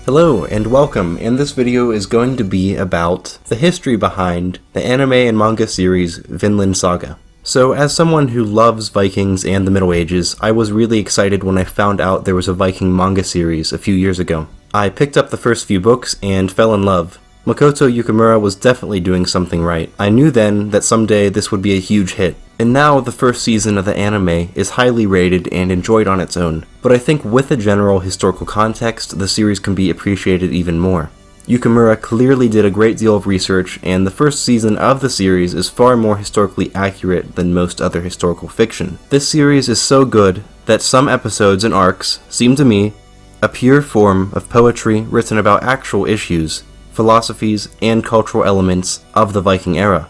Hello and welcome, and this video is going to be about the history behind the anime and manga series Vinland Saga. So as someone who loves Vikings and the Middle Ages, I was really excited when I found out there was a Viking manga series a few years ago. I picked up the first few books and fell in love. Makoto Yukimura was definitely doing something right. I knew then that someday this would be a huge hit. And now the first season of the anime is highly rated and enjoyed on its own. But I think with a general historical context, the series can be appreciated even more. Yukimura clearly did a great deal of research, and the first season of the series is far more historically accurate than most other historical fiction. This series is so good that some episodes and arcs seem to me a pure form of poetry written about actual issues, philosophies, and cultural elements of the Viking era.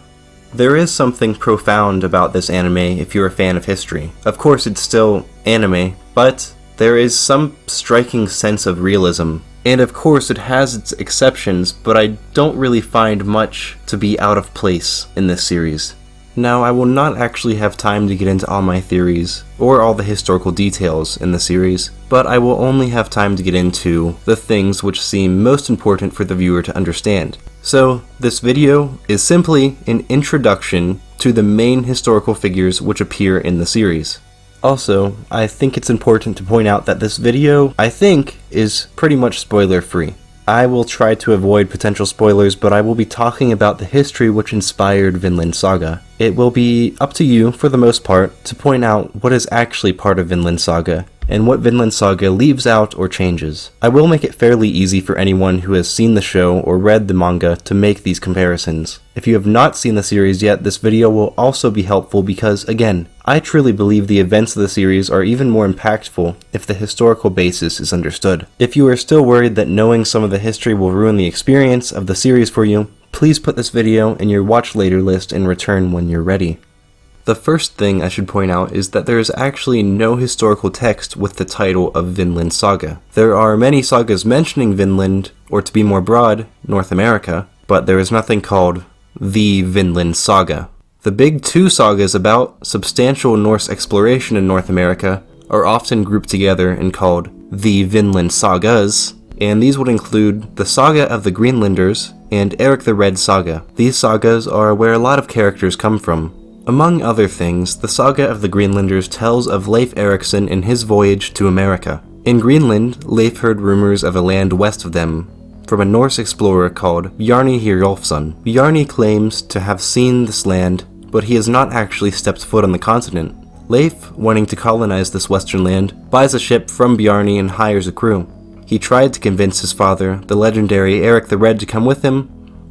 There is something profound about this anime if you're a fan of history. Of course it's still anime, but there is some striking sense of realism. And of course it has its exceptions, but I don't really find much to be out of place in this series. Now, I will not actually have time to get into all my theories, or all the historical details in the series, but I will only have time to get into the things which seem most important for the viewer to understand. So, this video is simply an introduction to the main historical figures which appear in the series. Also, I think it's important to point out that this video, I think, is pretty much spoiler-free. I will try to avoid potential spoilers, but I will be talking about the history which inspired Vinland Saga. It will be up to you, for the most part, to point out what is actually part of Vinland Saga, and what Vinland Saga leaves out or changes. I will make it fairly easy for anyone who has seen the show or read the manga to make these comparisons. If you have not seen the series yet, this video will also be helpful because, again, I truly believe the events of the series are even more impactful if the historical basis is understood. If you are still worried that knowing some of the history will ruin the experience of the series for you, please put this video in your watch later list and return when you're ready. The first thing I should point out is that there is actually no historical text with the title of Vinland Saga. There are many sagas mentioning Vinland, or to be more broad, North America, but there is nothing called the Vinland Saga. The big two sagas about substantial Norse exploration in North America are often grouped together and called the Vinland Sagas, and these would include the Saga of the Greenlanders and Erik the Red Saga. These sagas are where a lot of characters come from. Among other things, the Saga of the Greenlanders tells of Leif Erikson and his voyage to America. In Greenland, Leif heard rumors of a land west of them from a Norse explorer called Bjarni Hjörleifsson. Bjarni claims to have seen this land, but he has not actually stepped foot on the continent. Leif, wanting to colonize this western land, buys a ship from Bjarni and hires a crew. He tried to convince his father, the legendary Erik the Red, to come with him,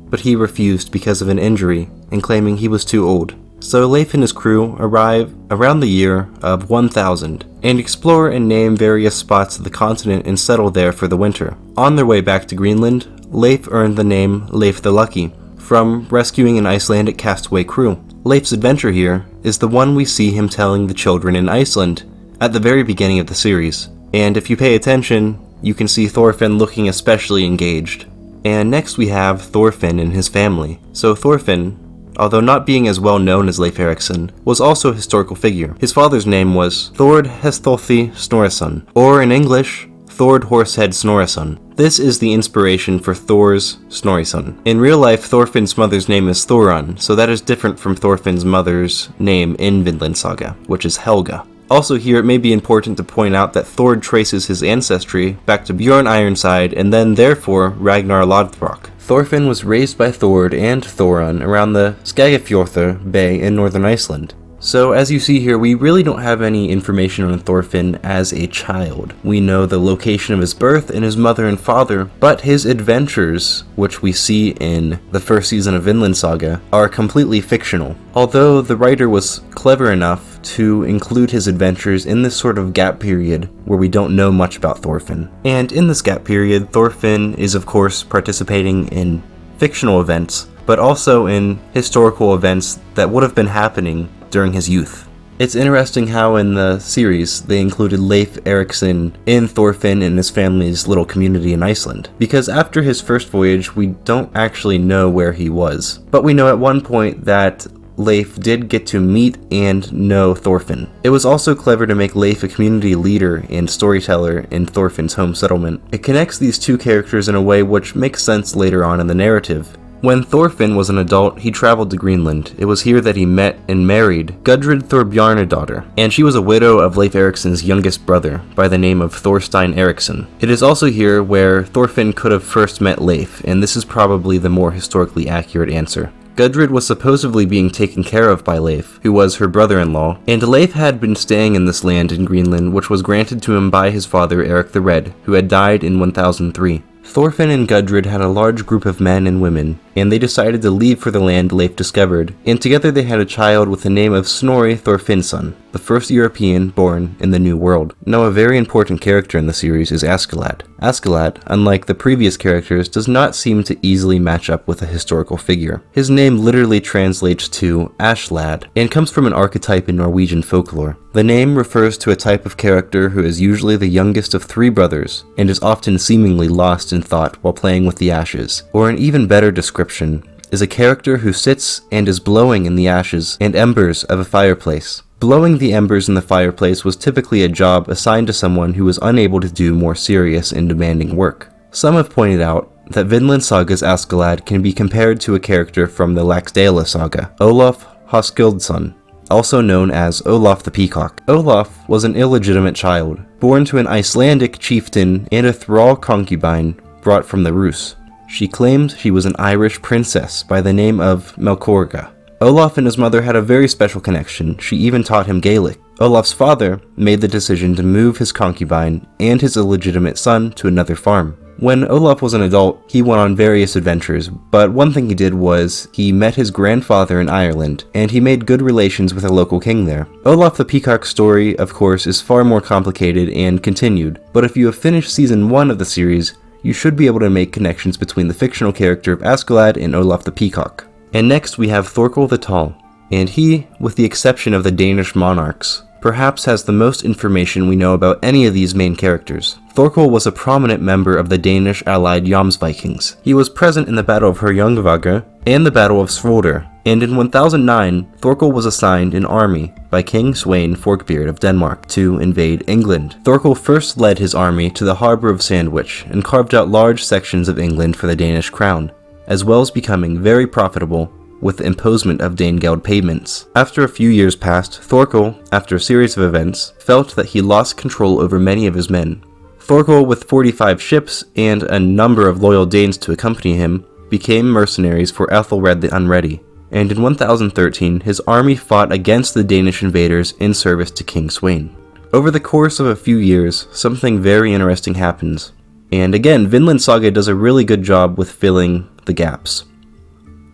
but he refused because of an injury and claiming he was too old. So Leif and his crew arrive around the year of 1000 and explore and name various spots of the continent and settle there for the winter. On their way back to Greenland, Leif earned the name Leif the Lucky from rescuing an Icelandic castaway crew. Leif's adventure here is the one we see him telling the children in Iceland at the very beginning of the series. And if you pay attention, you can see Thorfinn looking especially engaged. And next we have Thorfinn and his family. So Thorfinn, although not being as well known as Leif Erikson, was also a historical figure. His father's name was Thord Hestholfi Snorrason, or in English, Thord Horsehead Snorrason. This is the inspiration for Thor's Snorrason. In real life, Thorfinn's mother's name is Thorun, so that is different from Thorfinn's mother's name in Vinland Saga, which is Helga. Also here, it may be important to point out that Thord traces his ancestry back to Bjorn Ironside and then therefore Ragnar Lodbrok. Thorfinn was raised by Thord and Thorun around the Skagafjörður Bay in northern Iceland. So as you see here, we really don't have any information on Thorfinn as a child. We know the location of his birth and his mother and father, but his adventures, which we see in the first season of Vinland Saga, are completely fictional. Although the writer was clever enough to include his adventures in this sort of gap period where we don't know much about Thorfinn. And in this gap period, Thorfinn is of course participating in fictional events, but also in historical events that would have been happening during his youth. It's interesting how in the series they included Leif Erikson in Thorfinn and his family's little community in Iceland, because after his first voyage we don't actually know where he was, but we know at one point that Leif did get to meet and know Thorfinn. It was also clever to make Leif a community leader and storyteller in Thorfinn's home settlement. It connects these two characters in a way which makes sense later on in the narrative. When Thorfinn was an adult, he traveled to Greenland. It was here that he met and married Gudrid Thorbjarnardóttir, and she was a widow of Leif Erikson's youngest brother by the name of Thorstein Erikson. It is also here where Thorfinn could have first met Leif, and this is probably the more historically accurate answer. Gudrid was supposedly being taken care of by Leif, who was her brother-in-law, and Leif had been staying in this land in Greenland, which was granted to him by his father Eric the Red, who had died in 1003. Thorfinn and Gudrid had a large group of men and women, and they decided to leave for the land Leif discovered, and together they had a child with the name of Snorri Thorfinnsson, the first European born in the New World. Now, a very important character in the series is Askeladd. Askeladd, unlike the previous characters, does not seem to easily match up with a historical figure. His name literally translates to Ashlad, and comes from an archetype in Norwegian folklore. The name refers to a type of character who is usually the youngest of three brothers, and is often seemingly lost in thought while playing with the ashes. Or an even better description is a character who sits and is blowing in the ashes and embers of a fireplace. Blowing the embers in the fireplace was typically a job assigned to someone who was unable to do more serious and demanding work. Some have pointed out that Vinland Saga's Askeladd can be compared to a character from the Laxdæla saga, Olaf Hoskildsson, also known as Olaf the Peacock. Olaf was an illegitimate child, born to an Icelandic chieftain and a thrall concubine brought from the Rus. She claimed she was an Irish princess by the name of Melkorga. Olaf and his mother had a very special connection. She even taught him Gaelic. Olaf's father made the decision to move his concubine and his illegitimate son to another farm. When Olaf was an adult, he went on various adventures, but one thing he did was he met his grandfather in Ireland, and he made good relations with a local king there. Olaf the Peacock's story, of course, is far more complicated and continued, but if you have finished season 1 of the series, you should be able to make connections between the fictional character of Askeladd and Olaf the Peacock. And next we have Thorkell the Tall, and he, with the exception of the Danish monarchs, perhaps has the most information we know about any of these main characters. Thorkell was a prominent member of the Danish allied Jomsvikings. He was present in the Battle of Herjungvager and the Battle of Svolder, and in 1009, Thorkell was assigned an army by King Sweyn Forkbeard of Denmark to invade England. Thorkell first led his army to the harbor of Sandwich and carved out large sections of England for the Danish crown, as well as becoming very profitable with the imposement of Danegeld payments. After a few years passed, Thorkell, after a series of events, felt that he lost control over many of his men. Thorkell, with 45 ships and a number of loyal Danes to accompany him, became mercenaries for Ethelred the Unready, and in 1013 his army fought against the Danish invaders in service to King Sweyn. Over the course of a few years, something very interesting happens, and again, Vinland Saga does a really good job with filling the gaps.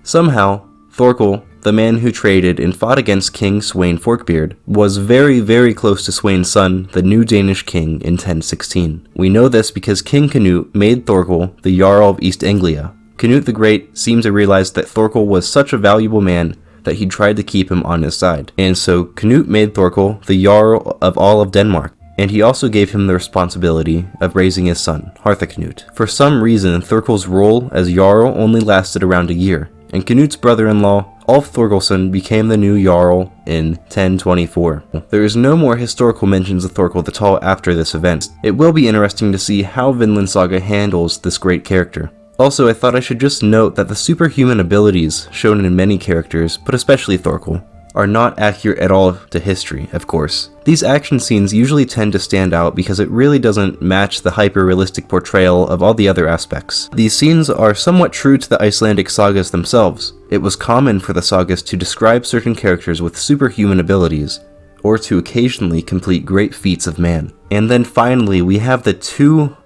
Somehow, Thorkell, the man who traded and fought against King Sweyn Forkbeard, was very, very close to Sweyn's son, the new Danish king, in 1016. We know this because King Cnut made Thorkell the Jarl of East Anglia. Cnut the Great seemed to realize that Thorkell was such a valuable man that he tried to keep him on his side. And so Cnut made Thorkell the Jarl of all of Denmark, and he also gave him the responsibility of raising his son, Harthacnut. For some reason, Thorkell's role as Jarl only lasted around a year, and Cnut's brother-in-law, Ulf Thorgilsson, became the new Jarl in 1024. There is no more historical mentions of Thorkell the Tall after this event. It will be interesting to see how Vinland Saga handles this great character. Also, I thought I should just note that the superhuman abilities shown in many characters, but especially Thorkell, are not accurate at all to history, of course. These action scenes usually tend to stand out because it really doesn't match the hyper-realistic portrayal of all the other aspects. These scenes are somewhat true to the Icelandic sagas themselves. It was common for the sagas to describe certain characters with superhuman abilities, or to occasionally complete great feats of man. And then finally we have the two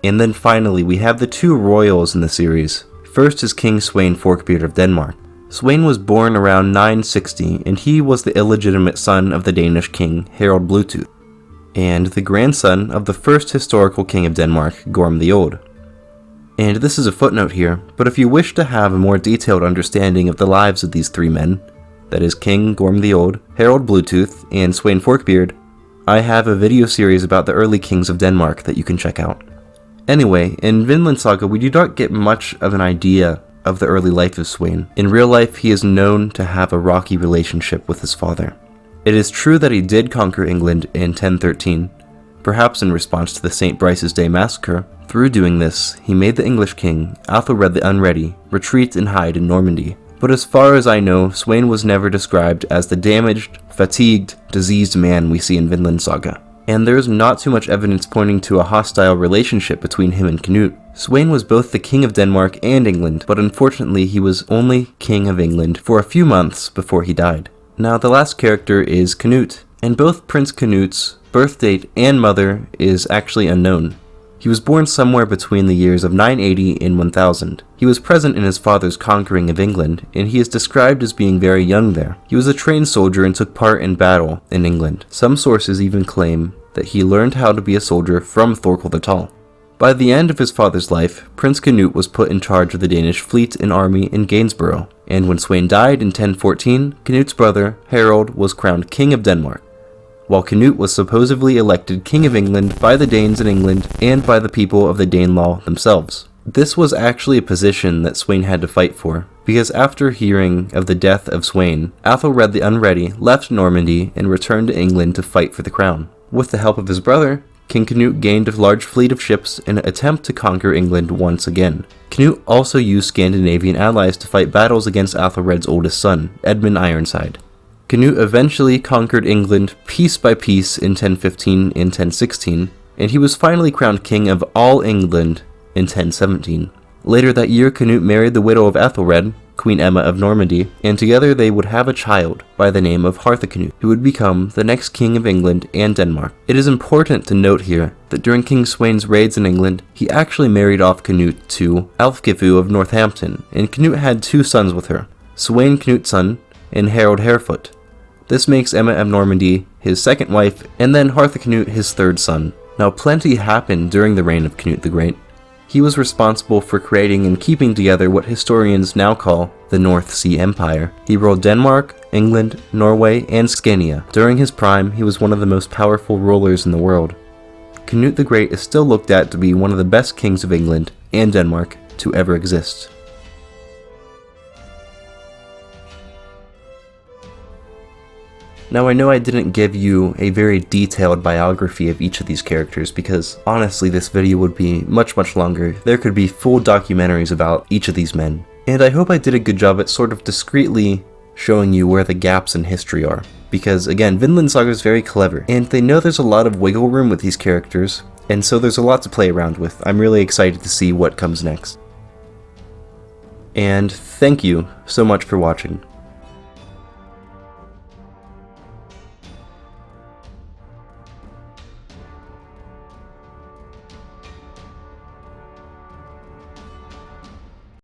royals in the series. First is King Sweyn Forkbeard of Denmark. Sweyn was born around 960, and he was the illegitimate son of the Danish king Harald Bluetooth, and the grandson of the first historical king of Denmark, Gorm the Old. And this is a footnote here, but if you wish to have a more detailed understanding of the lives of these three men, that is King Gorm the Old, Harald Bluetooth, and Sweyn Forkbeard, I have a video series about the early kings of Denmark that you can check out. Anyway, in Vinland Saga we do not get much of an idea of the early life of Sweyn. In real life, he is known to have a rocky relationship with his father. It is true that he did conquer England in 1013, perhaps in response to the St. Brice's Day massacre. Through doing this, he made the English king, Askeladd the Unready, retreat and hide in Normandy. But as far as I know, Sweyn was never described as the damaged, fatigued, diseased man we see in Vinland Saga. And there is not too much evidence pointing to a hostile relationship between him and Cnut. Sweyn was both the king of Denmark and England, but unfortunately he was only king of England for a few months before he died. Now the last character is Cnut, and both Prince Cnut's birth date and mother is actually unknown. He was born somewhere between the years of 980 and 1000. He was present in his father's conquering of England, and he is described as being very young there. He was a trained soldier and took part in battle in England. Some sources even claim that he learned how to be a soldier from Thorkell the Tall. By the end of his father's life, Prince Cnut was put in charge of the Danish fleet and army in Gainsborough, and when Sweyn died in 1014, Cnut's brother, Harald, was crowned King of Denmark, while Cnut was supposedly elected King of England by the Danes in England and by the people of the Danelaw themselves. This was actually a position that Sweyn had to fight for, because after hearing of the death of Sweyn, Askeladd the Unready left Normandy and returned to England to fight for the crown. With the help of his brother, King Cnut gained a large fleet of ships in an attempt to conquer England once again. Cnut also used Scandinavian allies to fight battles against Athelsred's oldest son, Edmund Ironside. Cnut eventually conquered England piece by piece in 1015 and 1016, and he was finally crowned king of all England in 1017. Later that year, Cnut married the widow of Athelsred, Queen Emma of Normandy, and together they would have a child by the name of Harthacnut, who would become the next king of England and Denmark. It is important to note here that during King Sweyn's raids in England, he actually married off Cnut to Ælfgifu of Northampton, and Cnut had two sons with her, Sweyn Knutson and Harald Harefoot. This makes Emma of Normandy his second wife, and then Harthacnut his third son. Now plenty happened during the reign of Cnut the Great. He was responsible for creating and keeping together what historians now call the North Sea Empire. He ruled Denmark, England, Norway, and Scania. During his prime, he was one of the most powerful rulers in the world. Cnut the Great is still looked at to be one of the best kings of England and Denmark to ever exist. Now I know I didn't give you a very detailed biography of each of these characters because honestly this video would be much longer. There could be full documentaries about each of these men. And I hope I did a good job at sort of discreetly showing you where the gaps in history are. Because again, Vinland Saga is very clever, and they know there's a lot of wiggle room with these characters, and so there's a lot to play around with. I'm really excited to see what comes next. And thank you so much for watching.